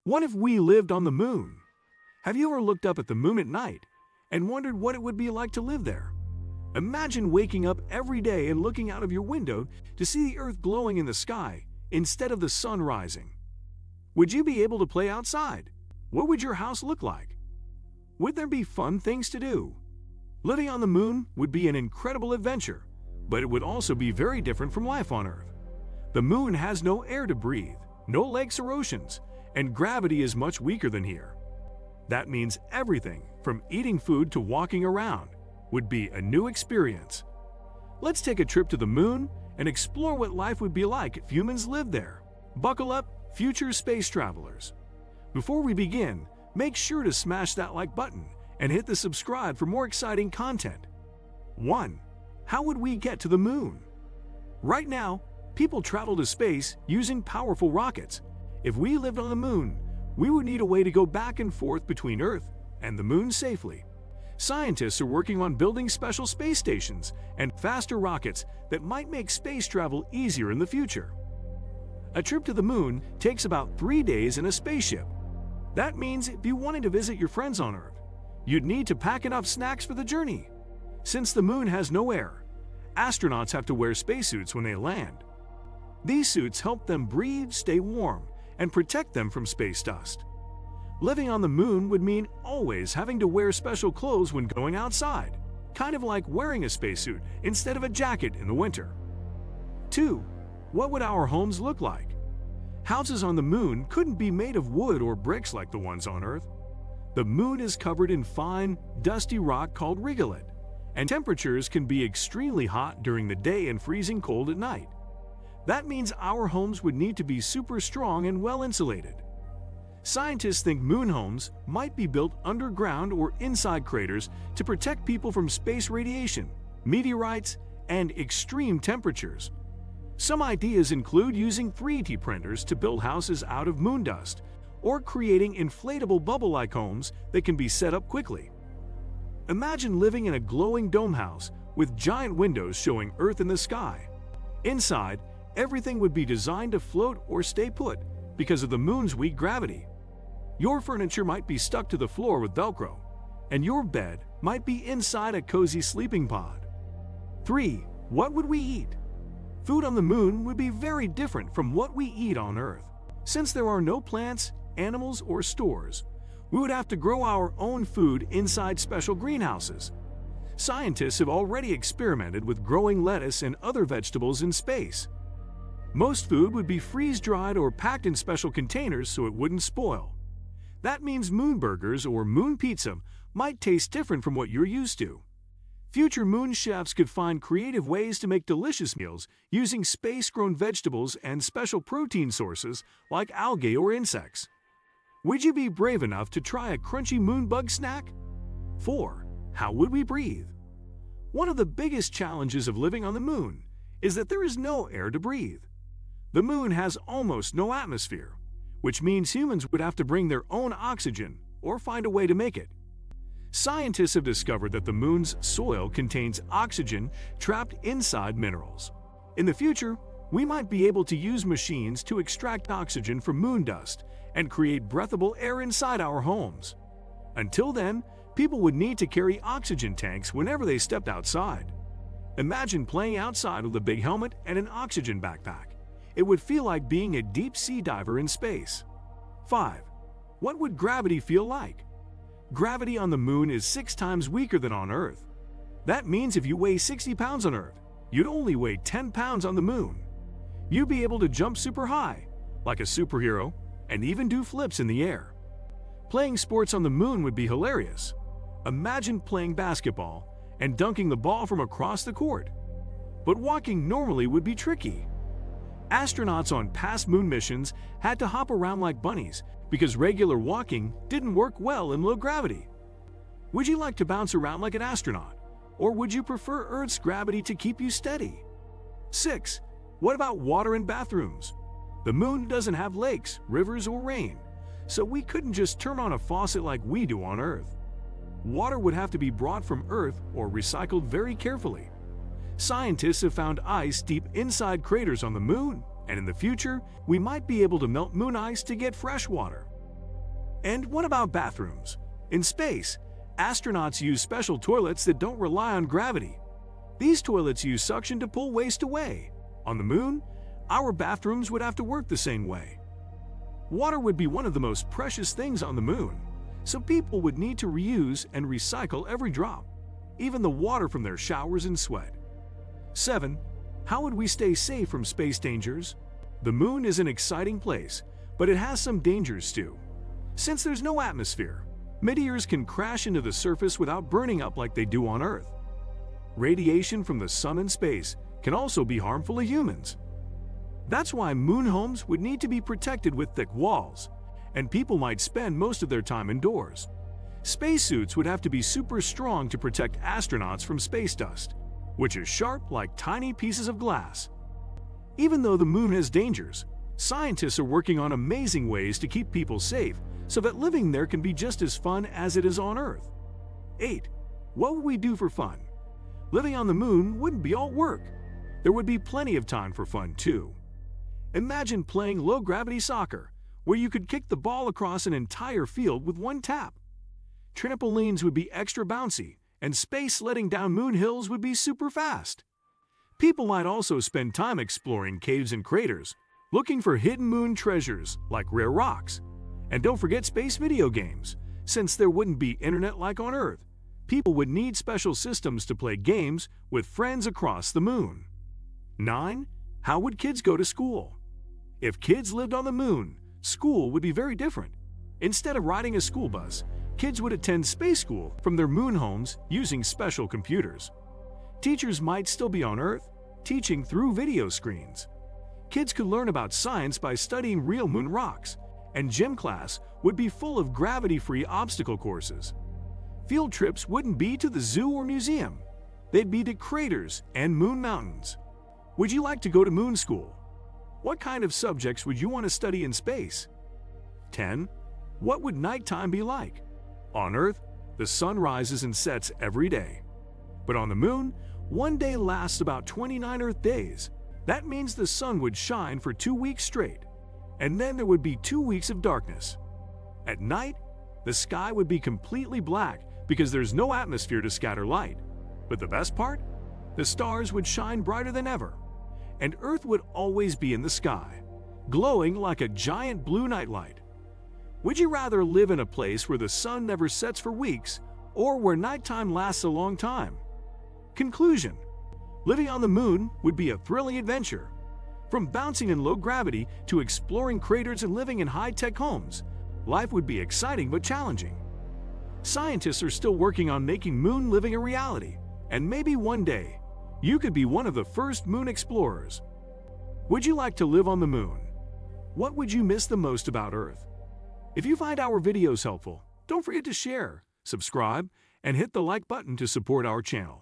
What if we lived on the moon? Have you ever looked up at the moon at night and wondered what it would be like to live there? Imagine waking up every day and looking out of your window to see the Earth glowing in the sky instead of the sun rising. Would you be able to play outside? What would your house look like? Would there be fun things to do? Living on the moon would be an incredible adventure, but it would also be very different from life on Earth. The moon has no air to breathe, no lakes or oceans, and gravity is much weaker than here. That means everything from eating food to walking around would be a new experience. Let's take a trip to the moon and explore what life would be like if humans lived there. Buckle up, future space travelers. Before we begin, make sure to smash that like button and hit the subscribe for more exciting content. 1. How would we get to the moon? Right now, people travel to space using powerful rockets. If we lived on the moon, we would need a way to go back and forth between Earth and the moon safely. Scientists are working on building special space stations and faster rockets that might make space travel easier in the future. A trip to the moon takes about 3 days in a spaceship. That means if you wanted to visit your friends on Earth, you'd need to pack enough snacks for the journey. Since the moon has no air, astronauts have to wear spacesuits when they land. These suits help them breathe, stay warm, and protect them from space dust. Living on the moon would mean always having to wear special clothes when going outside, kind of like wearing a spacesuit instead of a jacket in the winter. 2. What would our homes look like? Houses on the moon couldn't be made of wood or bricks like the ones on Earth. The moon is covered in fine, dusty rock called regolith, and temperatures can be extremely hot during the day and freezing cold at night. That means our homes would need to be super strong and well insulated. Scientists think moon homes might be built underground or inside craters to protect people from space radiation, meteorites, and extreme temperatures. Some ideas include using 3D printers to build houses out of moon dust, or creating inflatable bubble-like homes that can be set up quickly. Imagine living in a glowing dome house with giant windows showing Earth in the sky. Inside, everything would be designed to float or stay put because of the moon's weak gravity. Your furniture might be stuck to the floor with Velcro, and your bed might be inside a cozy sleeping pod. 3. What would we eat? Food on the moon would be very different from what we eat on Earth. Since there are no plants, animals, or stores, we would have to grow our own food inside special greenhouses. Scientists have already experimented with growing lettuce and other vegetables in space. Most food would be freeze-dried or packed in special containers so it wouldn't spoil. That means moon burgers or moon pizza might taste different from what you're used to. Future moon chefs could find creative ways to make delicious meals using space-grown vegetables and special protein sources like algae or insects. Would you be brave enough to try a crunchy moon bug snack? 4. How would we breathe? One of the biggest challenges of living on the moon is that there is no air to breathe. The moon has almost no atmosphere, which means humans would have to bring their own oxygen or find a way to make it. Scientists have discovered that the moon's soil contains oxygen trapped inside minerals. In the future, we might be able to use machines to extract oxygen from moon dust and create breathable air inside our homes. Until then, people would need to carry oxygen tanks whenever they stepped outside. Imagine playing outside with a big helmet and an oxygen backpack. It would feel like being a deep-sea diver in space. 5. What would gravity feel like? Gravity on the moon is 6 times weaker than on Earth. That means if you weigh 60 pounds on Earth, you'd only weigh 10 pounds on the moon. You'd be able to jump super high, like a superhero, and even do flips in the air. Playing sports on the moon would be hilarious. Imagine playing basketball and dunking the ball from across the court. But walking normally would be tricky. Astronauts on past moon missions had to hop around like bunnies because regular walking didn't work well in low gravity. Would you like to bounce around like an astronaut, or would you prefer Earth's gravity to keep you steady? 6. What about water and bathrooms? The moon doesn't have lakes, rivers, or rain, so we couldn't just turn on a faucet like we do on Earth. Water would have to be brought from Earth or recycled very carefully. Scientists have found ice deep inside craters on the moon, and in the future, we might be able to melt moon ice to get fresh water. And what about bathrooms? In space, astronauts use special toilets that don't rely on gravity. These toilets use suction to pull waste away. On the moon, our bathrooms would have to work the same way. Water would be one of the most precious things on the moon, so people would need to reuse and recycle every drop, even the water from their showers and sweat. 7. How would we stay safe from space dangers? The moon is an exciting place, but it has some dangers too. Since there's no atmosphere, meteors can crash into the surface without burning up like they do on Earth. Radiation from the sun and space can also be harmful to humans. That's why moon homes would need to be protected with thick walls, and people might spend most of their time indoors. Spacesuits would have to be super strong to protect astronauts from space dust, which is sharp like tiny pieces of glass. Even though the moon has dangers, scientists are working on amazing ways to keep people safe so that living there can be just as fun as it is on Earth. 8. What would we do for fun? Living on the moon wouldn't be all work. There would be plenty of time for fun too. Imagine playing low-gravity soccer, where you could kick the ball across an entire field with one tap. Trampolines would be extra bouncy, and space sledding down moon hills would be super fast. People might also spend time exploring caves and craters, looking for hidden moon treasures like rare rocks. And don't forget space video games. Since there wouldn't be internet like on Earth, people would need special systems to play games with friends across the moon. 9. How would kids go to school? If kids lived on the moon, school would be very different. Instead of riding a school bus, kids would attend space school from their moon homes using special computers. Teachers might still be on Earth, teaching through video screens. Kids could learn about science by studying real moon rocks, and gym class would be full of gravity-free obstacle courses. Field trips wouldn't be to the zoo or museum. They'd be to craters and moon mountains. Would you like to go to moon school? What kind of subjects would you want to study in space? 10. What would nighttime be like? On Earth, the sun rises and sets every day. But on the moon, one day lasts about 29 Earth days. That means the sun would shine for 2 weeks straight, and then there would be 2 weeks of darkness. At night, the sky would be completely black because there's no atmosphere to scatter light. But the best part? The stars would shine brighter than ever, and Earth would always be in the sky, glowing like a giant blue nightlight. Would you rather live in a place where the sun never sets for weeks, or where nighttime lasts a long time? Conclusion: living on the moon would be a thrilling adventure. From bouncing in low gravity to exploring craters and living in high-tech homes, life would be exciting but challenging. Scientists are still working on making moon living a reality, and maybe one day, you could be one of the first moon explorers. Would you like to live on the moon? What would you miss the most about Earth? If you find our videos helpful, don't forget to share, subscribe, and hit the like button to support our channel.